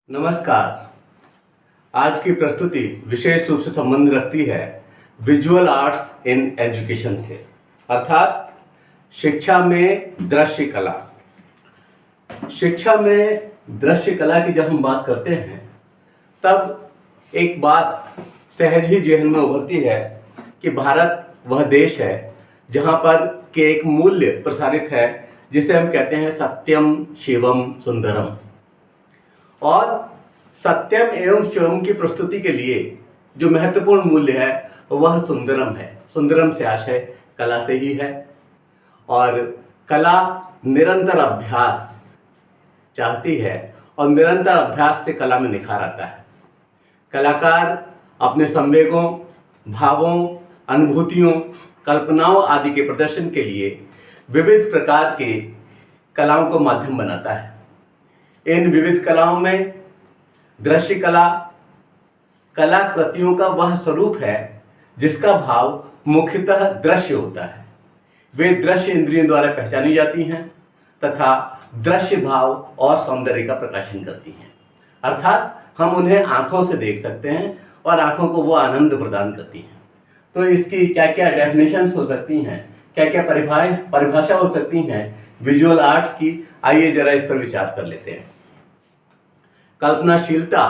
नमस्कार। आज की प्रस्तुति विशेष रूप से संबंध रखती है विजुअल आर्ट्स इन एजुकेशन से, अर्थात शिक्षा में दृश्य कला। शिक्षा में दृश्य कला की जब हम बात करते हैं तब एक बात सहज ही जेहन में उभरती है कि भारत वह देश है जहाँ पर के एक मूल्य प्रसारित है जिसे हम कहते हैं सत्यम शिवम सुंदरम। और सत्यम एवं शिवम की प्रस्तुति के लिए जो महत्वपूर्ण मूल्य है वह सुंदरम है। सुंदरम से आशय कला से ही है और कला निरंतर अभ्यास चाहती है और निरंतर अभ्यास से कला में निखार आता है। कलाकार अपने संवेगों, भावों, अनुभूतियों, कल्पनाओं आदि के प्रदर्शन के लिए विविध प्रकार के कलाओं को माध्यम बनाता है। इन विविध कलाओं में दृश्य कला कलाकृतियों का वह स्वरूप है जिसका भाव मुख्यतः दृश्य होता है। वे दृश्य इंद्रियों द्वारा पहचानी जाती हैं तथा दृश्य भाव और सौंदर्य का प्रकाशन करती हैं, अर्थात हम उन्हें आंखों से देख सकते हैं और आंखों को वो आनंद प्रदान करती हैं। तो इसकी क्या क्या डेफिनेशंस हो सकती हैं, क्या क्या परिभाषा हो सकती हैं विजुअल आर्ट्स की, आइए जरा इस पर विचार कर लेते हैं। कल्पनाशीलता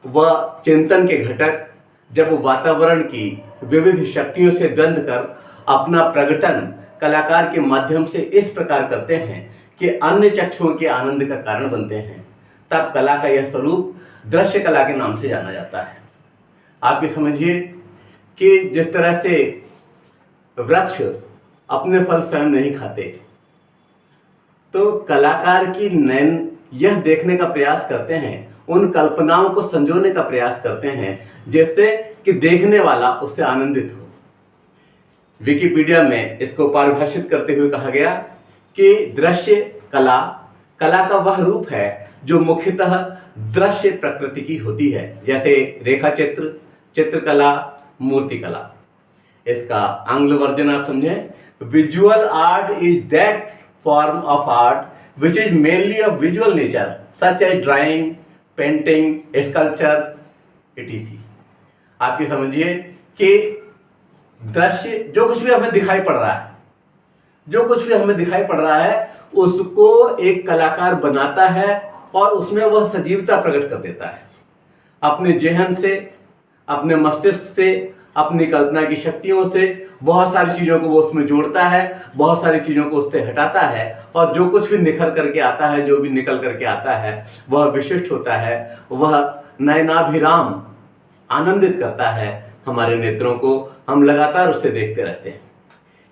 व चिंतन के घटक जब वातावरण की विविध शक्तियों से द्वंद्व कर अपना प्रकटन कलाकार के माध्यम से इस प्रकार करते हैं कि अन्य चक्षुओं के आनंद का कारण बनते हैं, तब कला का यह स्वरूप दृश्य कला के नाम से जाना जाता है। आप ये समझिए कि जिस तरह से वृक्ष अपने फल स्वयं नहीं खाते, तो कलाकार की नयन यह देखने का प्रयास करते हैं, उन कल्पनाओं को संजोने का प्रयास करते हैं जिससे कि देखने वाला उससे आनंदित हो। विकिपीडिया में इसको परिभाषित करते हुए कहा गया कि दृश्य कला कला का वह रूप है जो मुख्यतः दृश्य प्रकृति की होती है, जैसे रेखा चित्र, चित्रकला, मूर्तिकला। इसका आंग्ल वर्जन आप समझें, visual art is that form of art which is mainly of visual nature such as drawing, painting, sculpture, etc. आप ये समझिए कि दृश्य जो कुछ भी हमें दिखाई पड़ रहा है, जो कुछ भी हमें दिखाई पड़ रहा है उसको एक कलाकार बनाता है और उसमें वह सजीवता प्रकट कर देता है। अपने जेहन से, अपने मस्तिष्क से, अपनी कल्पना की शक्तियों से बहुत सारी चीज़ों को वो उसमें जोड़ता है, बहुत सारी चीज़ों को उससे हटाता है और जो कुछ भी निखर करके आता है, जो भी निकल करके आता है वह विशिष्ट होता है, वह नयनाभिराम आनंदित करता है हमारे नेत्रों को। हम लगातार उससे देखते रहते हैं।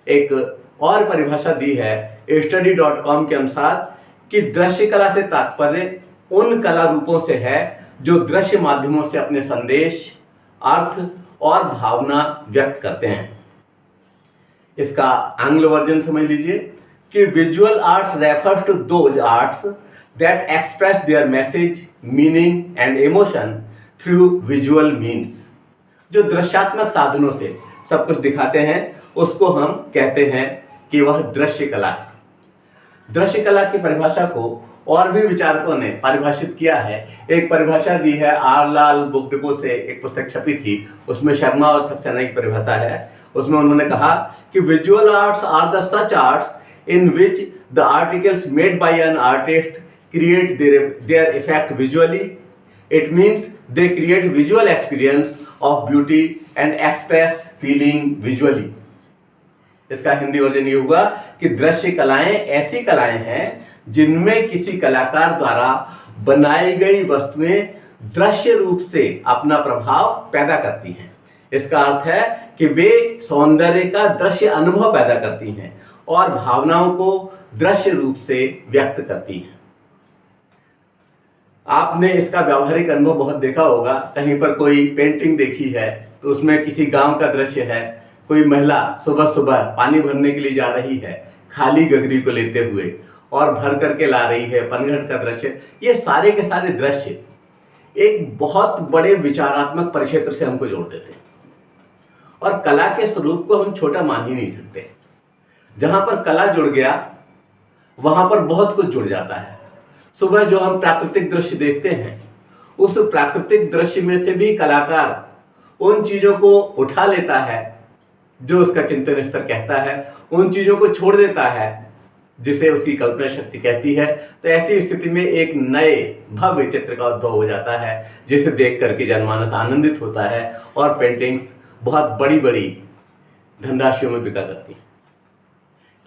एक और परिभाषा दी है study.com के अनुसार कि दृश्य कला से तात्पर्य उन कला रूपों से है जो दृश्य माध्यमों से अपने संदेश, अर्थ और भावना व्यक्त करते हैं। इसका आंग्ल वर्जन समझ लीजिए कि visual arts refers to those arts that express their message, meaning and emotion through visual means. जो दृश्यात्मक साधनों से सब कुछ दिखाते हैं उसको हम कहते हैं कि वह दृश्य कला है। दृश्य कला की परिभाषा को और भी विचारकों ने परिभाषित किया है। एक परिभाषा दी है आर लाल बुक डिपो से, एक पुस्तक छपी थी, उसमें शर्मा और सक्सेना की परिभाषा है। उसमें उन्होंने कहा कि visual arts are the such arts in which the articles made by an artist create their effect visually. It means they create visual experience of beauty and express feeling visually. इसका हिंदी वर्जन ये हुआ कि दृश्य कलाएं ऐसी कलाएं हैं जिनमें किसी कलाकार द्वारा बनाई गई वस्तुएं दृश्य रूप से अपना प्रभाव पैदा करती हैं। इसका अर्थ है कि वे सौंदर्य का दृश्य अनुभव पैदा करती हैं और भावनाओं को दृश्य रूप से व्यक्त करती हैं। आपने इसका व्यावहारिक अनुभव बहुत देखा होगा। कहीं पर कोई पेंटिंग देखी है तो उसमें किसी गांव का दृश्य है, कोई महिला सुबह सुबह पानी भरने के लिए जा रही है खाली गगरी को लेते हुए और भर करके ला रही है, पनघट का दृश्य। ये सारे के सारे दृश्य एक बहुत बड़े विचारात्मक परिक्षेत्र से हमको जोड़ देते हैं और कला के स्वरूप को हम छोटा मान ही नहीं सकते। जहां पर कला जुड़ गया वहां पर बहुत कुछ जुड़ जाता है। सुबह जो हम प्राकृतिक दृश्य देखते हैं उस प्राकृतिक दृश्य में से भी कलाकार उन चीजों को उठा लेता है जो उसका चिंतन स्तर कहता है, उन चीजों को छोड़ देता है जिसे उसकी कल्पना शक्ति कहती है। तो ऐसी स्थिति में एक नए भव्य चित्र का उद्भव हो जाता है जिसे देख करके जनमानस आनंदित होता है और पेंटिंग्स बहुत बड़ी बड़ी धनराशियों में बिका करती है।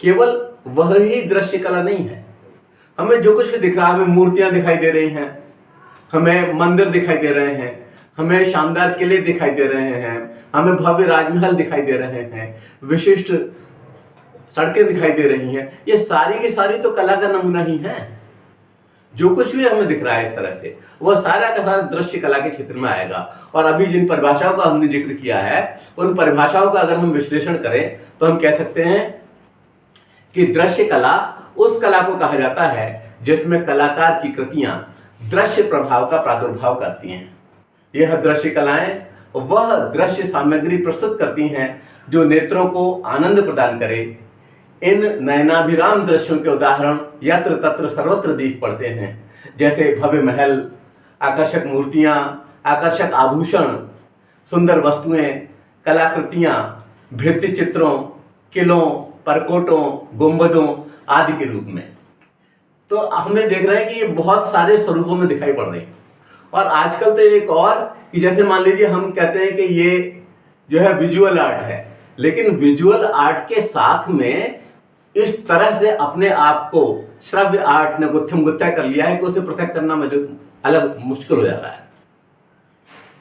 केवल वह ही दृश्य कला नहीं है, हमें जो कुछ भी दिख रहा है, हमें मूर्तियां दिखाई दे रही हैं, हमें मंदिर दिखाई दे रहे हैं, हमें शानदार किले दिखाई दे रहे हैं, हमें भव्य राजमहल दिखाई दे रहे हैं, विशिष्ट सड़कें दिखाई दे रही हैं। ये सारी की सारी तो कला का नमूना ही है। जो कुछ भी हमें दिख रहा है इस तरह से, वह सारा का सारा दृश्य कला के क्षेत्र में आएगा। और अभी जिन परिभाषाओं का हमने जिक्र किया है, उन परिभाषाओं का अगर हम विश्लेषण करें तो हम कह सकते हैं कि दृश्य कला उस कला को कहा जाता है जिसमें कलाकार की कृतियां दृश्य प्रभाव का प्रादुर्भाव करती हैं। यह दृश्य कलाएं वह दृश्य सामग्री प्रस्तुत करती हैं जो नेत्रों को आनंद प्रदान करे। इन नयनाभिराम दृश्यों के उदाहरण यत्र तत्र सर्वत्र दिख पड़ते हैं, जैसे भव्य महल, आकर्षक मूर्तियां, आकर्षक आभूषण, सुंदर वस्तुएं, कलाकृतियां, भित्ति चित्रों, किलों, परकोटों, गुंबदों आदि के रूप में। तो हमें देख रहे हैं कि ये बहुत सारे स्वरूपों में दिखाई पड़ रही है। और आजकल तो एक और कि जैसे मान लीजिए हम कहते हैं कि ये जो है विजुअल आर्ट है, लेकिन विजुअल आर्ट के साथ में इस तरह से अपने आप को श्रव्य आर्ट ने गुत्थम गुत्था कर लिया है कि उसे पृथक करना अलग मुश्किल हो जाता है।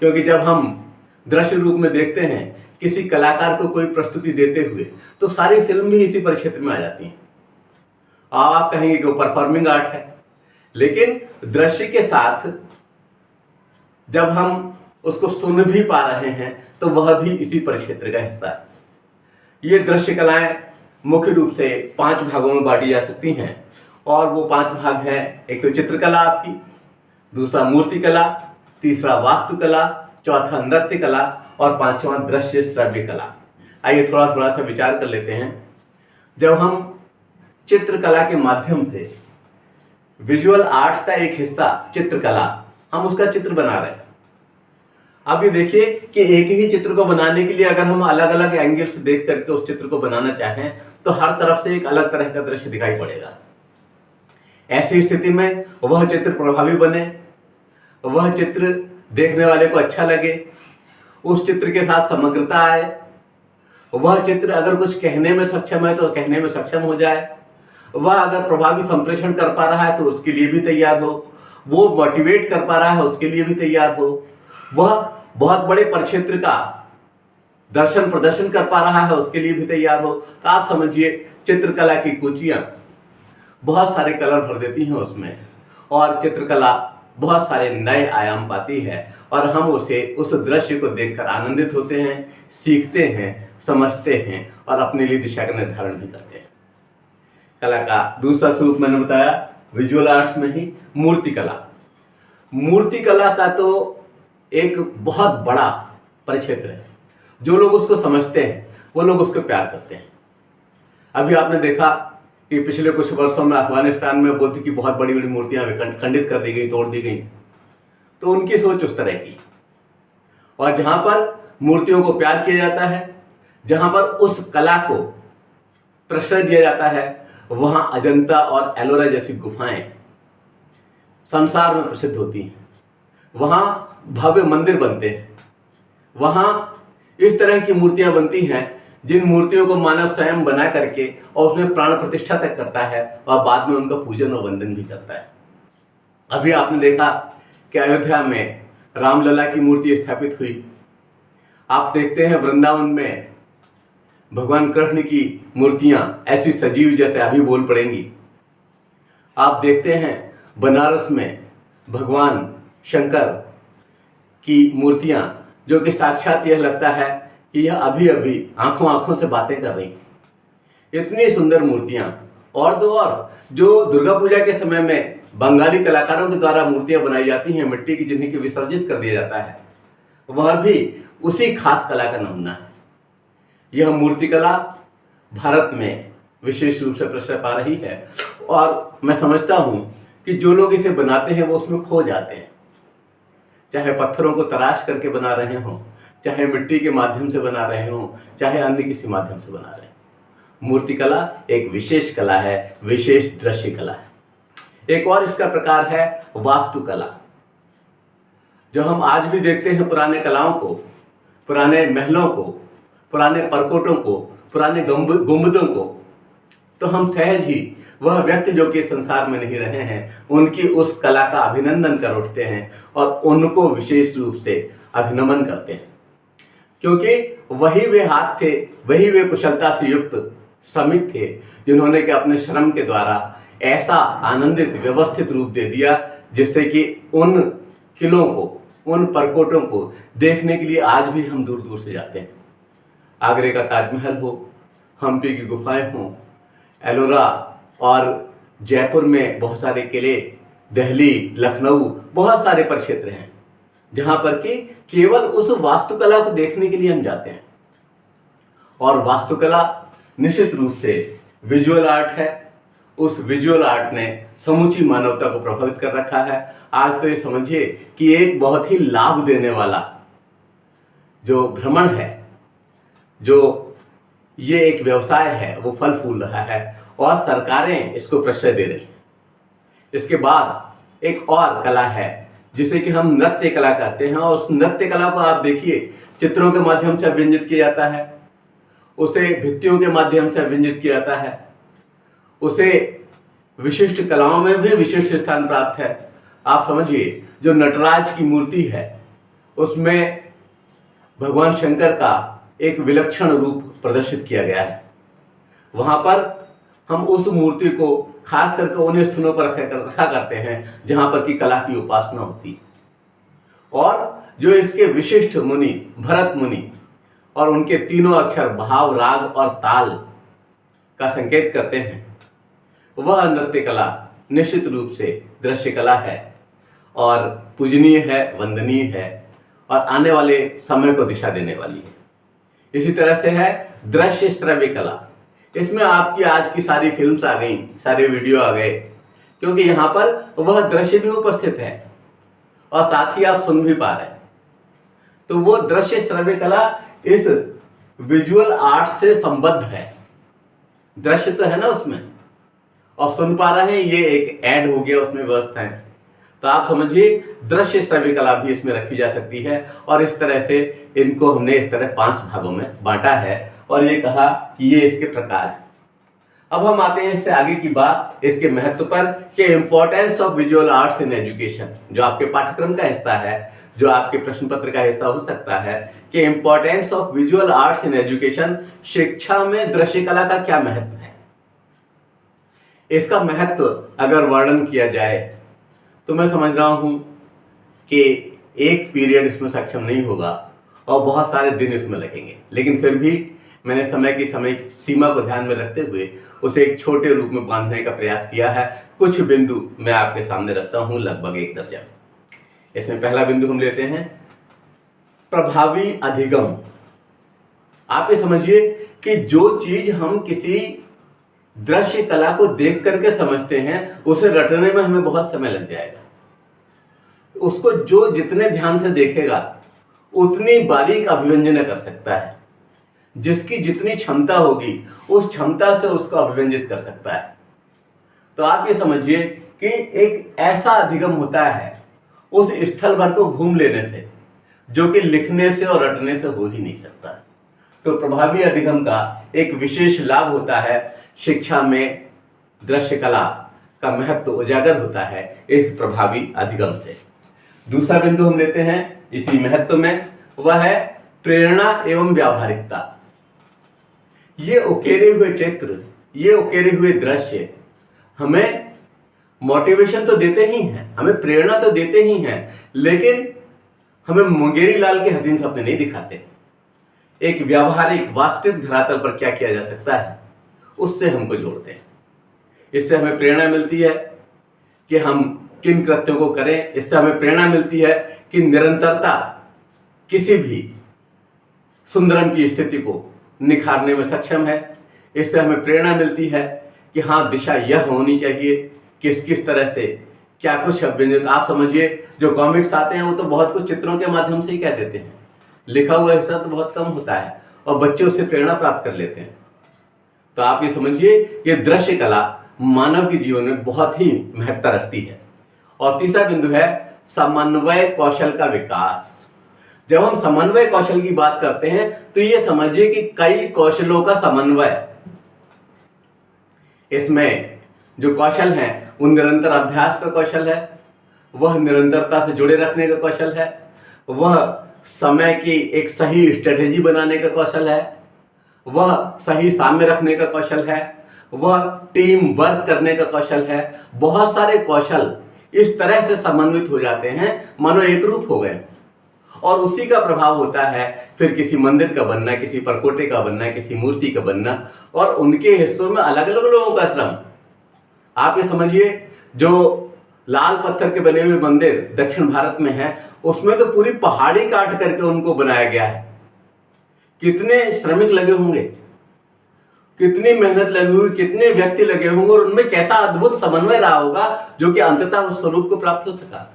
क्योंकि जब हम दृश्य रूप में देखते हैं किसी कलाकार को कोई प्रस्तुति देते हुए, तो सारी फिल्म भी इसी परिक्षेत्र में आ जाती है। आप कहेंगे कि वो परफॉर्मिंग आर्ट है, लेकिन दृश्य के साथ जब हम उसको सुन भी पा रहे हैं तो वह भी इसी परिक्षेत्र का हिस्सा है। ये दृश्य कलाएं मुख्य रूप से 5 भागों में बांटी जा सकती हैं, और वो 5 भाग हैं। एक तो चित्रकला आपकी, दूसरा मूर्ति कला, तीसरा वास्तुकला, चौथा नृत्य कला और 5वां दृश्य श्रव्य कला। आइए थोड़ा थोड़ा सा विचार कर लेते हैं। जब हम चित्रकला के माध्यम से विजुअल आर्ट्स का एक हिस्सा चित्रकला, हम उसका चित्र बना रहे हैं। अब ये देखिए कि एक ही चित्र को बनाने के लिए अगर हम अलग अलग एंगल से देख करके उस चित्र को बनाना चाहें तो हर तरफ से एक अलग तरह का दृश्य दिखाई पड़ेगा। ऐसी स्थिति में वह चित्र प्रभावी बने, वह चित्र देखने वाले को अच्छा लगे, उस चित्र के साथ समग्रता आए, वह चित्र अगर कुछ कहने में सक्षम है तो कहने में सक्षम हो जाए, वह अगर प्रभावी संप्रेषण कर पा रहा है तो उसके लिए भी तैयार हो, वो मोटिवेट कर पा रहा है उसके लिए भी तैयार हो, वह बहुत बड़े परिक्षेत्र का दर्शन प्रदर्शन कर पा रहा है उसके लिए भी तैयार हो। तो आप समझिए चित्रकला की कुचियां बहुत सारे कलर भर देती हैं उसमें, और चित्रकला बहुत सारे नए आयाम पाती है और हम उसे उस दृश्य को देखकर आनंदित होते हैं, सीखते हैं, समझते हैं और अपने लिए दिशा का निर्धारण भी करते हैं। कला का दूसरा स्वरूप मैंने बताया विजुअल आर्ट्स में ही मूर्ति कला। मूर्ति कला का तो एक बहुत बड़ा परिक्षेत्र है। जो लोग उसको समझते हैं वो लोग उसको प्यार करते हैं। अभी आपने देखा कि पिछले कुछ वर्षों में अफगानिस्तान में बुद्ध की बहुत बड़ी बड़ी मूर्तियां खंडित कर दी गई, तोड़ दी गई। तो उनकी सोच उस तरह की। और जहां पर मूर्तियों को प्यार किया जाता है, जहां पर उस कला को प्रश्रय दिया जाता है, वहां अजंता और एलोरा जैसी गुफाएं संसार में प्रसिद्ध होती हैं। वहां भव्य मंदिर बनते हैं, वहां इस तरह की मूर्तियां बनती हैं जिन मूर्तियों को मानव स्वयं बना करके और उसमें प्राण प्रतिष्ठा तक करता है और बाद में उनका पूजन और वंदन भी करता है। अभी आपने देखा कि अयोध्या में रामलला की मूर्ति स्थापित हुई। आप देखते हैं वृंदावन में भगवान कृष्ण की मूर्तियां ऐसी सजीव जैसे अभी बोल पड़ेंगी। आप देखते हैं बनारस में भगवान शंकर की मूर्तियां, जो कि साक्षात यह लगता है कि यह अभी अभी आंखों आंखों से बातें कर रही। इतनी सुंदर मूर्तियां। और दो और जो दुर्गा पूजा के समय में बंगाली कलाकारों के द्वारा मूर्तियां बनाई जाती हैं मिट्टी की, जिन्हें कि विसर्जित कर दिया जाता है, वह भी उसी खास कला का नमूना है। यह मूर्ति कला भारत में विशेष रूप से प्रश्रय पा रही है और मैं समझता हूं कि जो लोग इसे बनाते हैं वो उसमें खो जाते हैं। चाहे पत्थरों को तराश करके बना रहे हों, चाहे मिट्टी के माध्यम से बना रहे हों, चाहे अन्य किसी माध्यम से बना रहे हों। मूर्तिकला एक विशेष कला है, विशेष दृश्य कला है। एक और इसका प्रकार है वास्तुकला, जो हम आज भी देखते हैं पुराने कलाओं को, पुराने महलों को, पुराने परकोटों को, पुराने गुंबदों को, तो हम सहज ही वह व्यक्ति जो कि संसार में नहीं रहे हैं उनकी उस कला का अभिनंदन कर उठते हैं और उनको विशेष रूप से अभिनमन करते हैं, क्योंकि वही वे हाथ थे, वही वे कुशलता से युक्त श्रमिक थे जिन्होंने कि अपने श्रम के द्वारा ऐसा आनंदित व्यवस्थित रूप दे दिया जिससे कि उन किलों को, उन परकोटों को देखने के लिए आज भी हम दूर दूर से जाते हैं। आगरे का ताजमहल हो, हम्पी की गुफाएं हों, एलोरा और जयपुर में बहुत सारे किले, दिल्ली, लखनऊ, बहुत सारे परिक्षेत्र हैं जहां पर कि केवल उस वास्तुकला को देखने के लिए हम जाते हैं। और वास्तुकला निश्चित रूप से विजुअल आर्ट है। उस विजुअल आर्ट ने समूची मानवता को प्रभावित कर रखा है। आज तो ये समझिए कि एक बहुत ही लाभ देने वाला जो भ्रमण है, जो ये एक व्यवसाय है, वो फल फूल रहा है और सरकारें इसको प्रश्रय दे रही हैं। इसके बाद एक और कला है जिसे कि हम नृत्य कला कहते हैं, और उस नृत्य कला को आप देखिए चित्रों के माध्यम से अभिव्यंजित किया जाता है, उसे भित्तियों के माध्यम से अभिव्यंजित किया जाता है, उसे विशिष्ट कलाओं में भी विशिष्ट स्थान प्राप्त है। आप समझिए जो नटराज की मूर्ति है उसमें भगवान शंकर का एक विलक्षण रूप प्रदर्शित किया गया है। वहां पर हम उस मूर्ति को खास करके उन स्थानों पर रखा करते हैं जहां पर कि कला की उपासना होती है। और जो इसके विशिष्ट मुनि भरत मुनि और उनके तीनों अक्षर भाव, राग और ताल का संकेत करते हैं, वह नृत्य कला निश्चित रूप से दृश्य कला है और पूजनीय है, वंदनीय है और आने वाले समय को दिशा देने वाली है। इसी तरह से है दृश्य श्रव्य कला। इसमें आपकी आज की सारी फिल्म्स आ गई, सारे वीडियो आ गए, क्योंकि यहाँ पर वह दृश्य भी उपस्थित है और साथ ही आप सुन भी पा रहे हैं। तो वो दृश्य श्रव्य कला इस विजुअल आर्ट से संबद्ध है। दृश्य तो है ना उसमें और सुन पा रहे हैं, ये एक ऐड हो गया उसमें व्यवस्था है। तो आप समझिए दृश्य श्रव्य कला भी इसमें रखी जा सकती है और इस तरह से इनको हमने इस तरह 5 भागों में बांटा है और ये कहा कि ये इसके प्रकार है। अब हम आते हैं इससे आगे की बात, इसके महत्व पर कि importance of visual arts in education, जो आपके पाठ्यक्रम का हिस्सा है, जो आपके प्रश्न पत्र का हिस्सा हो सकता है कि importance of visual arts in education, शिक्षा में दृश्य कला का क्या महत्व है। इसका महत्व अगर वर्णन किया जाए तो मैं समझ रहा हूं कि एक पीरियड इसमें सक्षम नहीं होगा और बहुत सारे दिन इसमें लगेंगे, लेकिन फिर भी मैंने समय सीमा को ध्यान में रखते हुए उसे एक छोटे रूप में बांधने का प्रयास किया है। कुछ बिंदु मैं आपके सामने रखता हूं, लगभग 1 दर्जन। इसमें पहला बिंदु हम लेते हैं प्रभावी अधिगम। आप ये समझिए कि जो चीज हम किसी दृश्य कला को देख करके समझते हैं उसे रटने में हमें बहुत समय लग जाएगा। उसको जो जितने ध्यान से देखेगा उतनी बारीक अभिव्यंजन कर सकता है। जिसकी जितनी क्षमता होगी उस क्षमता से उसको अभिव्यंजित कर सकता है। तो आप ये समझिए कि एक ऐसा अधिगम होता है उस स्थल भर को घूम लेने से, जो कि लिखने से और रटने से हो ही नहीं सकता। तो प्रभावी अधिगम का एक विशेष लाभ होता है, शिक्षा में दृश्य कला का महत्व उजागर होता है इस प्रभावी अधिगम से। दूसरा बिंदु हम लेते हैं इसी महत्व में, वह है प्रेरणा एवं व्यावहारिकता। ये उकेरे हुए चित्र, ये उकेरे हुए दृश्य हमें मोटिवेशन तो देते ही हैं, हमें प्रेरणा तो देते ही हैं, लेकिन हमें मुंगेरी लाल के हसीन सपने नहीं दिखाते। एक व्यावहारिक वास्तविक धरातल पर क्या किया जा सकता है उससे हमको जोड़ते हैं। इससे हमें प्रेरणा मिलती है कि हम किन कृत्यों को करें। इससे हमें प्रेरणा मिलती है कि निरंतरता किसी भी सुंदरम की स्थिति को निखारने में सक्षम है। इससे हमें प्रेरणा मिलती है कि हाँ, दिशा यह होनी चाहिए, किस किस तरह से क्या कुछ व्यंजन आप समझिए, जो कॉमिक्स आते हैं वो तो बहुत कुछ चित्रों के माध्यम से ही कह देते हैं, लिखा हुआ हिस्सा तो बहुत कम होता है और बच्चे उससे प्रेरणा प्राप्त कर लेते हैं। तो आप ये समझिए, ये दृश्य कला मानव के जीवन में बहुत ही महत्ता रखती है। और तीसरा बिंदु है समन्वय कौशल का विकास। जब हम समन्वय कौशल की बात करते हैं तो ये समझिए कि कई कौशलों का समन्वय, इसमें जो कौशल है वो निरंतर अभ्यास का कौशल है, वह निरंतरता से जुड़े रखने का कौशल है, वह समय की एक सही स्ट्रेटेजी बनाने का कौशल है, वह सही साम्य रखने का कौशल है, वह टीम वर्क करने का कौशल है। बहुत सारे कौशल इस तरह से समन्वित हो जाते हैं मानो एक रूप हो गए, और उसी का प्रभाव होता है फिर किसी मंदिर का बनना, किसी परकोटे का बनना, किसी मूर्ति का बनना, और उनके हिस्सों में अलग अलग लोगों का श्रम। आप ये समझिए, जो लाल पत्थर के बने हुए मंदिर दक्षिण भारत में है, उसमें तो पूरी पहाड़ी काट करके उनको बनाया गया है। कितने श्रमिक लगे होंगे, कितनी मेहनत लगी हुई, कितने व्यक्ति लगे होंगे, और उनमें कैसा अद्भुत समन्वय रहा होगा जो कि अंततः उस स्वरूप को प्राप्त हो सका।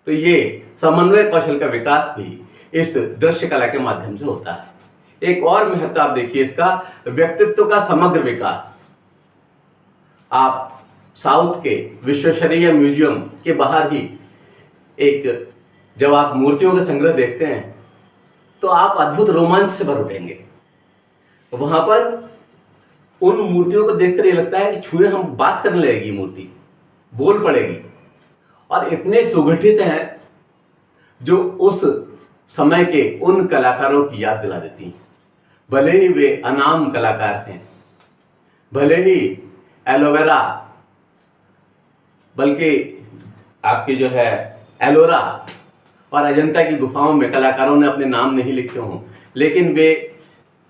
तो ये समन्वय कौशल का विकास भी इस दृश्य कला के माध्यम से होता है। एक और महत्व आप देखिए इसका, व्यक्तित्व का समग्र विकास। आप साउथ के विश्वेश्वरैया म्यूजियम के बाहर ही एक, जब आप मूर्तियों का संग्रह देखते हैं तो आप अद्भुत रोमांच से भर उठेंगे। वहां पर उन मूर्तियों को देखकर ये लगता है कि छुए हम बात करने लगेगी, मूर्ति बोल पड़ेगी, और इतने सुगठित हैं जो उस समय के उन कलाकारों की याद दिला देती हैं। भले ही वे अनाम कलाकार हैं, भले ही एलोवेरा, बल्कि आपकी जो है एलोरा और अजंता की गुफाओं में कलाकारों ने अपने नाम नहीं लिखे हों, लेकिन वे,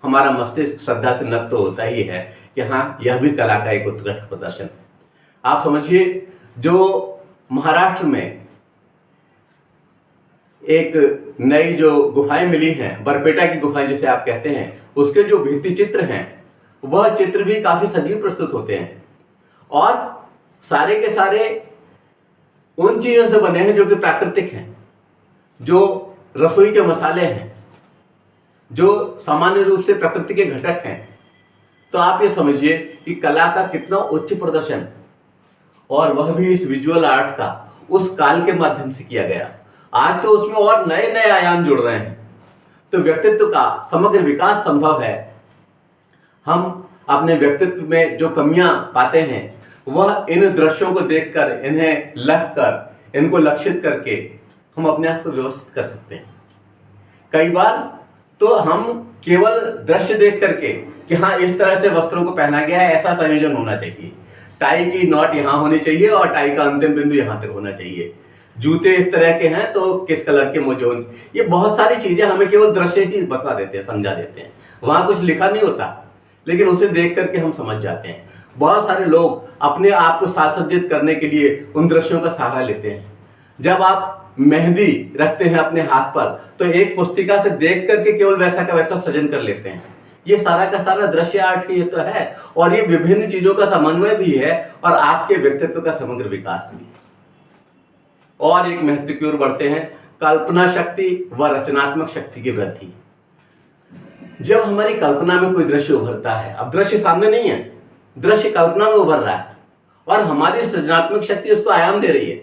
हमारा मस्तिष्क श्रद्धा से नत तो होता ही है कि हाँ, यह भी कला का एक उत्कृष्ट प्रदर्शन। आप समझिए, जो महाराष्ट्र में एक नई जो गुफाएं मिली हैं, बरपेटा की गुफाएं जिसे आप कहते हैं, उसके जो भित्ति चित्र हैं वह चित्र भी काफी सजीव प्रस्तुत होते हैं, और सारे के सारे उन चीजों से बने हैं जो कि प्राकृतिक हैं, जो रसोई के मसाले हैं, जो सामान्य रूप से प्रकृति के घटक हैं। तो आप ये समझिए कि कला का कितना उच्च प्रदर्शन, और वह भी इस विजुअल आर्ट का उस काल के माध्यम से किया गया। आज तो उसमें और नए नए आयाम जुड़ रहे हैं। तो व्यक्तित्व का समग्र विकास संभव है। हम अपने व्यक्तित्व में जो कमियां पाते हैं वह इन दृश्यों को देखकर, इन्हें लगकर, इनको लक्षित करके हम अपने आप को व्यवस्थित कर सकते हैं। कई बार तो हम केवल दृश्य देख करके कि हाँ, इस तरह से वस्त्रों को पहना गया है, ऐसा संयोजन होना चाहिए, टाई की नॉट यहाँ होनी चाहिए और टाई का अंतिम बिंदु यहाँ तक होना चाहिए, जूते इस तरह के हैं तो किस कलर के मोजे होने, ये बहुत सारी चीजें हमें केवल दृश्य ही बता देते हैं, समझा देते हैं। वहां कुछ लिखा नहीं होता, लेकिन उसे देख करके हम समझ जाते हैं। बहुत सारे लोग अपने आप को साजसज्जित करने के लिए उन दृश्यों का सहारा लेते हैं। जब आप मेहंदी रखते हैं अपने हाथ पर तो एक पुस्तिका से देख करके केवल वैसा का वैसा सृजन कर लेते हैं। ये सारा का सारा दृश्य आर्ट ही तो है, और ये विभिन्न चीजों का समन्वय भी है और आपके व्यक्तित्व का समग्र विकास भी। और एक महत्व की ओर बढ़ते हैं, कल्पना शक्ति व रचनात्मक शक्ति की वृद्धि। जब हमारी कल्पना में कोई दृश्य उभरता है, अब दृश्य सामने नहीं है, दृश्य कल्पना में उभर रहा है और हमारी सृजनात्मक शक्ति उसको आयाम दे रही है,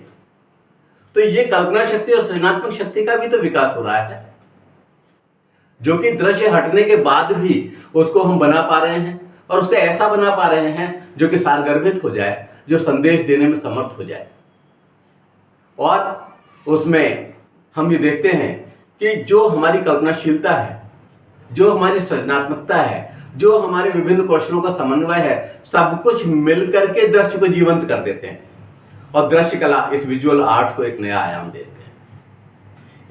तो ये कल्पना शक्ति और सृजनात्मक शक्ति का भी तो विकास हो रहा है, जो कि दृश्य हटने के बाद भी उसको हम बना पा रहे हैं और उसको ऐसा बना पा रहे हैं जो कि सारगर्भित हो जाए, जो संदेश देने में समर्थ हो जाए। और उसमें हम ये देखते हैं कि जो हमारी कल्पनाशीलता है, जो हमारी सृजनात्मकता है, जो हमारे विभिन्न कौशलों का समन्वय है, सब कुछ मिलकर के दृश्य को जीवंत कर देते हैं और दृश्य कला इस विजुअल आर्ट को एक नया आयाम देते हैं।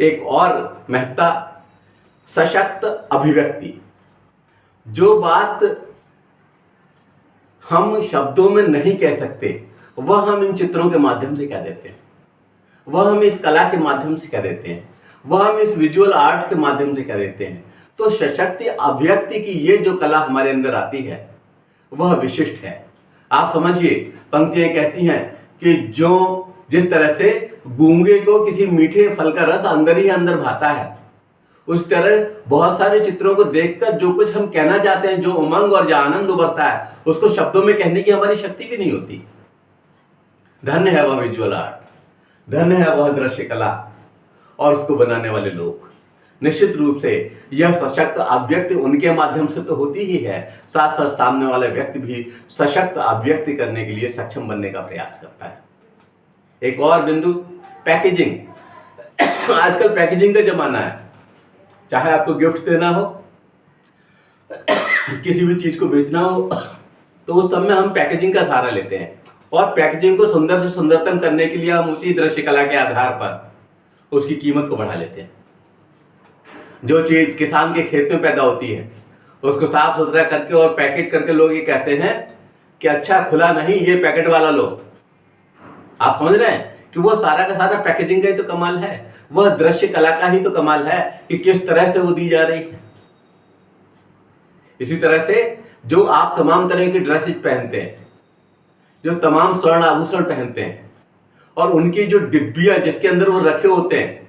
एक और महत्ता, सशक्त अभिव्यक्ति। जो बात हम शब्दों में नहीं कह सकते वह हम इन चित्रों के माध्यम से कह देते हैं, वह हम इस कला के माध्यम से कह देते हैं, वह हम इस विजुअल आर्ट के माध्यम से कह देते हैं। तो सशक्त अभिव्यक्ति की ये जो कला हमारे अंदर आती है वह विशिष्ट है। आप समझिए, पंक्तियां कहती हैं कि जो जिस तरह से गूंगे को किसी मीठे फल का रस अंदर ही अंदर भाता है, उस तरह बहुत सारे चित्रों को देखकर जो कुछ हम कहना चाहते हैं, जो उमंग और जो आनंद उभरता है, उसको शब्दों में कहने की हमारी शक्ति भी नहीं होती। धन्य है वह विजुअल आर्ट, धन्य है वह दृश्य कला और उसको बनाने वाले लोग। निश्चित रूप से यह सशक्त अभिव्यक्ति उनके माध्यम से तो होती ही है, साथ साथ सामने वाला व्यक्ति भी सशक्त अभिव्यक्ति करने के लिए सक्षम बनने का प्रयास करता है। एक और बिंदु, पैकेजिंग। आजकल पैकेजिंग का जमाना है। चाहे आपको गिफ्ट देना हो, किसी भी चीज को बेचना हो, तो उस समय हम पैकेजिंग का सहारा लेते हैं और पैकेजिंग को सुंदर से सुंदरतम करने के लिए हम उसी दृश्य कला के आधार पर उसकी कीमत को बढ़ा लेते हैं। जो चीज किसान के खेत में पैदा होती है उसको साफ सुथरा करके और पैकेट करके लोग ये कहते हैं कि अच्छा खुला नहीं, ये पैकेट वाला लो। आप समझ रहे हैं कि वो सारा का सारा पैकेजिंग का ही तो कमाल है, वह दृश्य कला का ही तो कमाल है कि किस तरह से वो दी जा रही है। इसी तरह से जो आप तमाम तरह की ड्रेसेस पहनते हैं, जो तमाम स्वर्ण आभूषण पहनते हैं और उनकी जो डिब्बियां जिसके अंदर वो रखे होते हैं,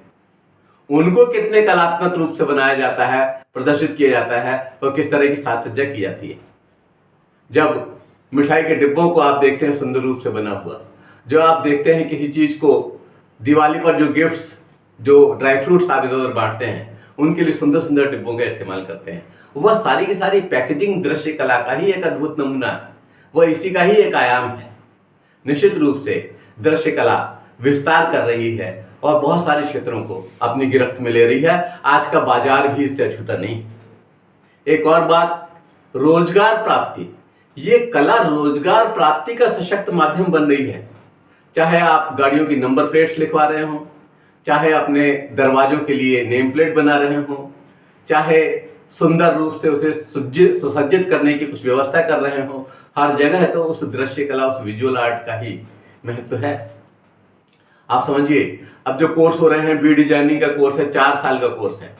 उनको कितने कलात्मक रूप से बनाया जाता है, प्रदर्शित किया जाता है और किस तरह की साज सज्जा की जाती है। जब मिठाई के डिब्बों को आप देखते हैं सुंदर रूप से बना हुआ, जो आप देखते हैं किसी चीज को दिवाली पर जो गिफ्ट्स, जो ड्राई फ्रूट्स आप इधर उधर बांटते हैं, उनके लिए सुंदर सुंदर डिब्बों का इस्तेमाल करते हैं, वह सारी की सारी पैकेजिंग दृश्य कला का ही एक अद्भुत नमूना है, वह इसी का ही एक आयाम है। निश्चित रूप से दृश्य कला विस्तार कर रही है और बहुत सारे क्षेत्रों को अपनी गिरफ्त में ले रही है। आज का बाजार भी इससे अछूता नहीं। एक और बात, रोजगार प्राप्ति। ये कला रोजगार प्राप्ति का सशक्त माध्यम बन रही है। चाहे आप गाड़ियों की नंबर प्लेट्स लिखवा रहे हो, चाहे अपने दरवाजों के लिए नेम प्लेट बना रहे हो, चाहे सुंदर रूप से उसे सुसज्जित करने की कुछ व्यवस्था कर रहे हो, हर जगह तो उस दृश्य कला, उस विजुअल आर्ट का ही महत्व है। आप समझिए, अब जो कोर्स हो रहे हैं, बी डिजाइनिंग का कोर्स है, 4 साल का कोर्स है,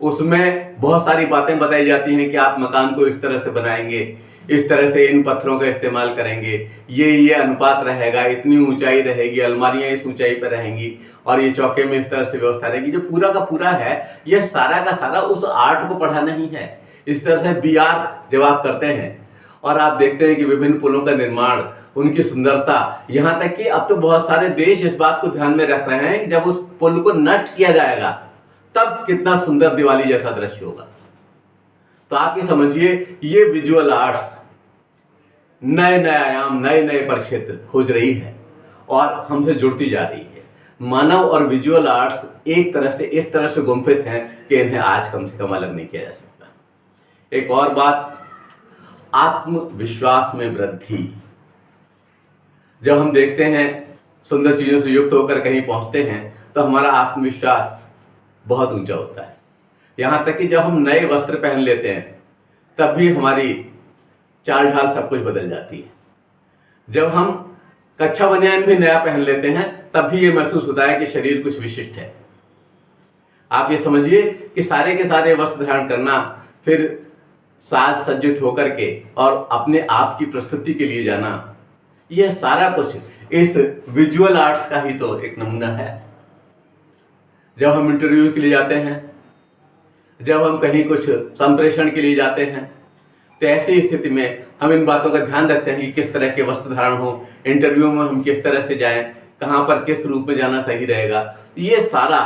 उसमें बहुत सारी बातें बताई जाती हैं कि आप मकान को इस तरह से बनाएंगे, इस तरह से इन पत्थरों का इस्तेमाल करेंगे, ये अनुपात रहेगा, इतनी ऊंचाई रहेगी, अलमारियां इस ऊंचाई पर रहेंगी और ये चौके में इस तरह से व्यवस्था रहेगी। जो पूरा का पूरा है, यह सारा का सारा उस आर्ट को पढ़ाना ही है। इस तरह से बी आर्ट जब आप करते हैं और आप देखते हैं कि विभिन्न पुलों का निर्माण, उनकी सुंदरता, यहाँ तक कि अब तो बहुत सारे देश इस बात को ध्यान में रख रहे हैं कि जब उस पुल को नष्ट किया जाएगा तब कितना सुंदर दिवाली जैसा दृश्य होगा। तो आप ये समझिए, ये विजुअल आर्ट्स नए नए आयाम, नए नए परिक्षेत्र खोज रही है और हमसे जुड़ती जा रही है। मानव और विजुअल आर्ट्स एक तरह से इस तरह से गुम्फित हैं कि इन्हें आज कम से कम अलग नहीं किया जा सकता। एक और बात, आत्मविश्वास में वृद्धि। जब हम देखते हैं सुंदर चीजों से युक्त होकर कहीं पहुंचते हैं तो हमारा आत्मविश्वास बहुत ऊंचा होता है। यहां तक कि जब हम नए वस्त्र पहन लेते हैं तब भी हमारी चाल ढाल सब कुछ बदल जाती है। जब हम कच्छा बनियान भी नया पहन लेते हैं तब भी ये महसूस होता है कि शरीर कुछ विशिष्ट है। आप ये समझिए कि सारे के सारे वस्त्र धारण करना, फिर साज सज्जित होकर के और अपने आप की प्रस्तुति के लिए जाना, यह सारा कुछ इस विजुअल आर्ट्स का ही तो एक नमूना है। जब हम इंटरव्यू के लिए जाते हैं, जब हम कहीं कुछ संप्रेषण के लिए जाते हैं, तो ऐसी स्थिति में हम इन बातों का ध्यान रखते हैं कि किस तरह के वस्त्र धारण हो, इंटरव्यू में हम किस तरह से जाएं, कहाँ पर किस रूप में जाना सही रहेगा। ये सारा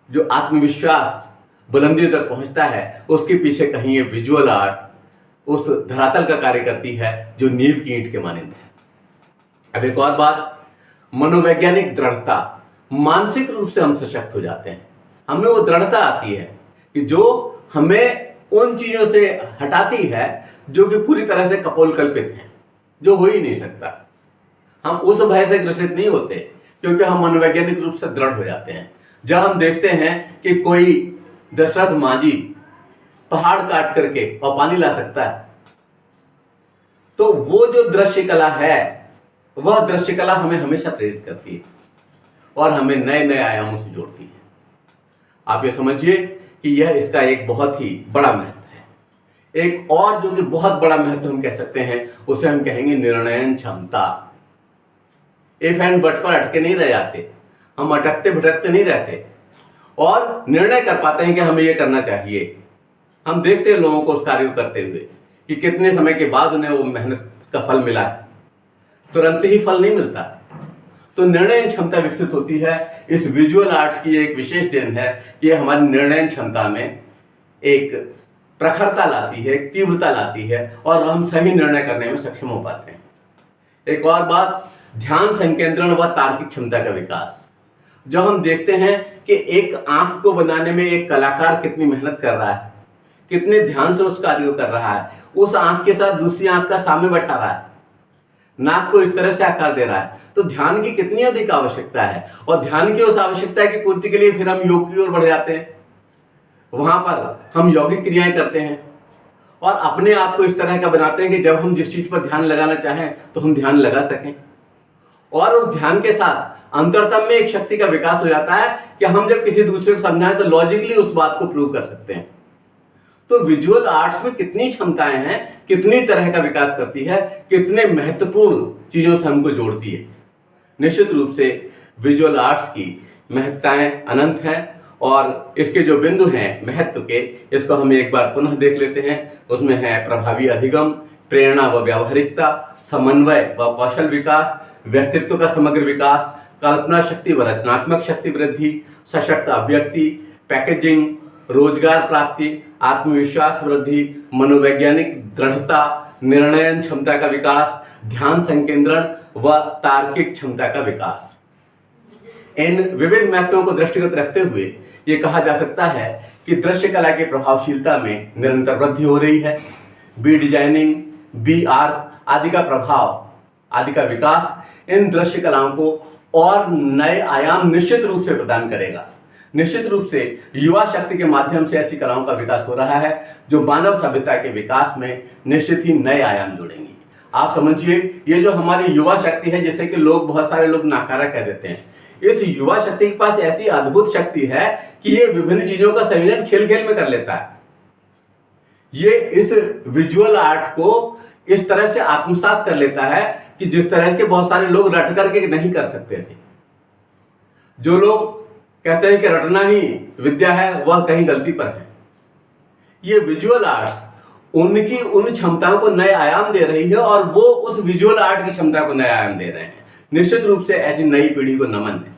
जो आत्मविश्वास बुलंदी तक पहुंचता है, उसके पीछे कहीं ये विजुअल आर्ट उस धरातल का कार्य करती है जो नींव की ईंट के मानंद है। अब एक और बात, मनोवैज्ञानिक दृढ़ता। मानसिक रूप से हम सशक्त हो जाते हैं, हमें वो दृढ़ता आती है कि जो हमें उन चीजों से हटाती है जो कि पूरी तरह से कपोल कल्पित है, जो हो ही नहीं सकता। हम उस भय से ग्रसित नहीं होते क्योंकि हम मनोवैज्ञानिक रूप से दृढ़ हो जाते हैं। जब हम देखते हैं कि कोई दशरथ मांझी पहाड़ काट करके और पानी ला सकता है, तो वो जो दृश्य कला है, वह दृश्य कला हमें हमेशा प्रेरित करती है और हमें नए नए आयामों से जोड़ती है। आप ये समझिए कि यह इसका एक बहुत ही बड़ा महत्व है। एक और जो कि बहुत बड़ा महत्व हम कह सकते हैं, उसे हम कहेंगे निर्णयन क्षमता। इफ एंड बट पर अटके नहीं रह जाते, हम अटकते भटकते नहीं रहते और निर्णय कर पाते हैं कि हमें ये करना चाहिए। हम देखते हैं लोगों को उस कार्य को करते हुए कि कितने समय के बाद उन्हें वो मेहनत का फल मिला है, तुरंत ही फल नहीं मिलता। तो निर्णय क्षमता विकसित होती है। इस विजुअल आर्ट्स की एक विशेष देन है कि हमारी निर्णय क्षमता में एक प्रखरता लाती है, एक तीव्रता लाती है और हम सही निर्णय करने में सक्षम हो पाते हैं। एक और बात, ध्यान संकेंद्रण व तार्किक क्षमता का विकास। जब हम देखते हैं कि एक आंख को बनाने में एक कलाकार कितनी मेहनत कर रहा है, कितने ध्यान से उस कार्य को कर रहा है, उस आंख के साथ दूसरी आंख का सामने बैठा रहा है, नाक को इस तरह से आकार दे रहा है, तो ध्यान की कितनी अधिक आवश्यकता है। और ध्यान की उस आवश्यकता की पूर्ति के लिए फिर हम योग की ओर बढ़ जाते हैं, वहां पर हम यौगिक क्रियाएं करते हैं और अपने आप को इस तरह का बनाते हैं कि जब हम जिस चीज पर ध्यान लगाना चाहें तो हम ध्यान लगा सकें। और उस ध्यान के साथ अंतरतम में एक शक्ति का विकास हो जाता है कि हम जब किसी दूसरे को समझाएं तो लॉजिकली उस बात को प्रूव कर सकते हैं। तो विजुअल आर्ट्स में कितनी क्षमताएं हैं, कितनी तरह का विकास करती है, कितने महत्वपूर्ण चीजों से हमको जोड़ती है। निश्चित रूप से विजुअल आर्ट्स की महत्ताएं अनंत हैं और इसके जो बिंदु हैं महत्व के, इसको हम एक बार पुनः देख लेते हैं। उसमें है प्रभावी अधिगम, प्रेरणा व व्यावहारिकता, समन्वय व कौशल विकास, व्यक्तित्व का समग्र विकास, कल्पना शक्ति व रचनात्मक शक्ति वृद्धि, सशक्त अभिव्यक्ति, पैकेजिंग, रोजगार प्राप्ति, आत्मविश्वास वृद्धि, मनोवैज्ञानिक दृढ़ता, निर्णय क्षमता का विकास, ध्यान संकेंद्रण व तार्किक क्षमता का विकास। इन विविध महत्वों को दृष्टिगत रखते हुए ये कहा जा सकता है कि दृश्य कला की प्रभावशीलता में निरंतर वृद्धि हो रही है। बी डिजाइनिंग, बी आर्ट आदि का प्रभाव, आदि का विकास इन दृश्य कलाओं को और नए आयाम निश्चित रूप से प्रदान करेगा। निश्चित रूप से युवा शक्ति के माध्यम से ऐसी कलाओं का विकास हो रहा है जो मानव सभ्यता के विकास में निश्चित ही नए आयाम जोड़ेंगी। आप समझिए, ये जो हमारी युवा शक्ति है, जिसे कि लोग, बहुत सारे लोग नाकारा कह देते हैं, इस युवा शक्ति के पास ऐसी अद्भुत शक्ति है कि ये विभिन्न चीजों का संयोजन खेल खेल में कर लेता है। ये इस विजुअल आर्ट को इस तरह से आत्मसात कर लेता है कि जिस तरह के बहुत सारे लोग रट करके नहीं कर सकते थे। जो लोग कहते हैं कि रटना ही विद्या है, वह कहीं गलती पर है। ये विजुअल आर्ट्स उनकी उन क्षमताओं को नए आयाम दे रही है और वो उस विजुअल आर्ट की क्षमता को नए आयाम दे रहे हैं। निश्चित रूप से ऐसी नई पीढ़ी को नमन है।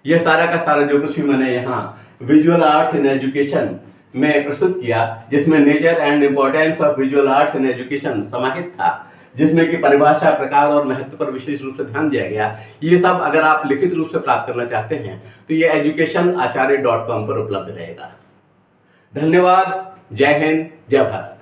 यह सारा का सारा जो कुछ भी मैंने यहाँ विजुअल आर्ट्स इन एजुकेशन में प्रस्तुत किया, जिसमें nature and importance of visual arts in education समाहित था, जिसमें कि परिभाषा, प्रकार और महत्व पर विशेष रूप से ध्यान दिया गया। ये सब अगर आप लिखित रूप से प्राप्त करना चाहते हैं तो ये educationacharya.com पर उपलब्ध रहेगा। धन्यवाद। जय हिंद, जय भारत।